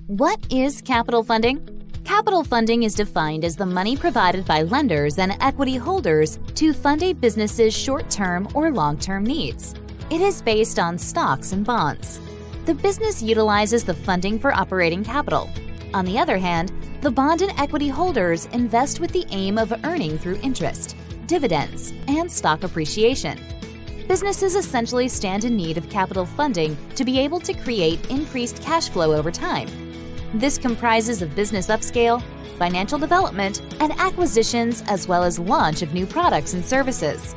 What is capital funding? Capital funding is defined as the money provided by lenders and equity holders to fund a business's short-term or long-term needs. It is based on stocks and bonds. The business utilizes the funding for operating capital. On the other hand, the bond and equity holders invest with the aim of earning through interest, dividends, and stock appreciation. Businesses essentially stand in need of capital funding to be able to create increased cash flow over time. This comprises of business upscale, financial development, and acquisitions, as well as launch of new products and services.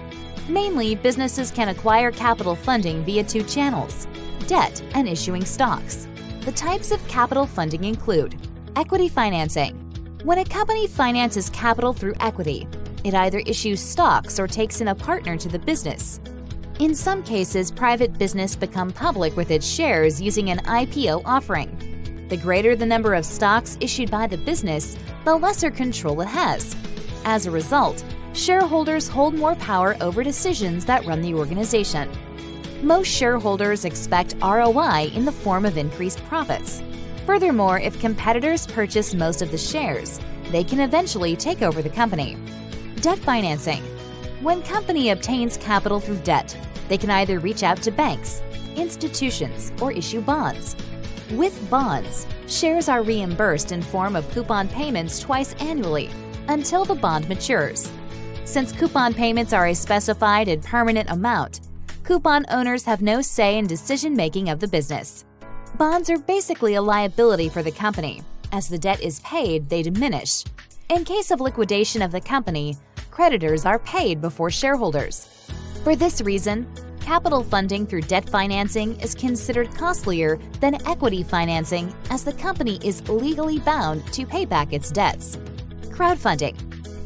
Mainly, businesses can acquire capital funding via two channels: debt and issuing stocks. The types of capital funding include equity financing. When a company finances capital through equity, it either issues stocks or takes in a partner to the business. In some cases, private business become public with its shares using an IPO offering. The greater the number of stocks issued by the business, the lesser control it has. As a result, shareholders hold more power over decisions that run the organization. Most shareholders expect ROI in the form of increased profits. Furthermore, if competitors purchase most of the shares, they can eventually take over the company. Debt financing. When a company obtains capital through debt, they can either reach out to banks, institutions, or issue bonds. With bonds, shares are reimbursed in form of coupon payments twice annually until the bond matures. Since coupon payments are a specified and permanent amount, coupon owners have no say in decision-making of the business. Bonds are basically a liability for the company. As the debt is paid, they diminish. In case of liquidation of the company, creditors are paid before shareholders. For this reason, capital funding through debt financing is considered costlier than equity financing, as the company is legally bound to pay back its debts. Crowdfunding.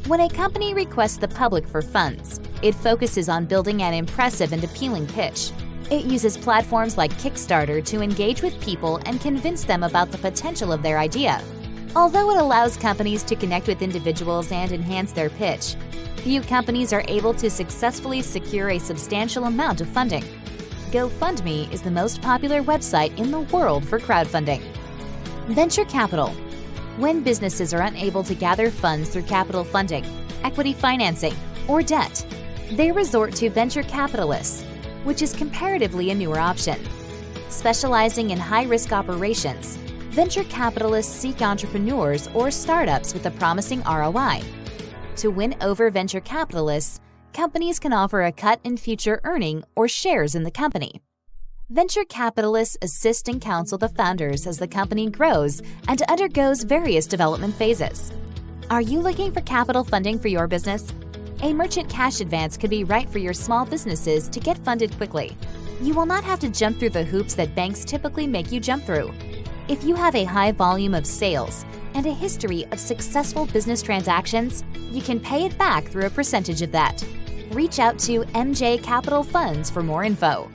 When a company requests the public for funds, it focuses on building an impressive and appealing pitch. It uses platforms like Kickstarter to engage with people and convince them about the potential of their idea. Although it allows companies to connect with individuals and enhance their pitch, few companies are able to successfully secure a substantial amount of funding. GoFundMe is the most popular website in the world for crowdfunding. Venture capital. When businesses are unable to gather funds through capital funding, equity financing, or debt, they resort to venture capitalists, which is comparatively a newer option. Specializing in high-risk operations, venture capitalists seek entrepreneurs or startups with a promising ROI. To win over venture capitalists, companies can offer a cut in future earning or shares in the company. Venture capitalists assist and counsel the founders as the company grows and undergoes various development phases. Are you looking for capital funding for your business? A merchant cash advance could be right for your small businesses to get funded quickly. You will not have to jump through the hoops that banks typically make you jump through. If you have a high volume of sales and a history of successful business transactions, you can pay it back through a percentage of that. Reach out to MJ Capital Funds for more info.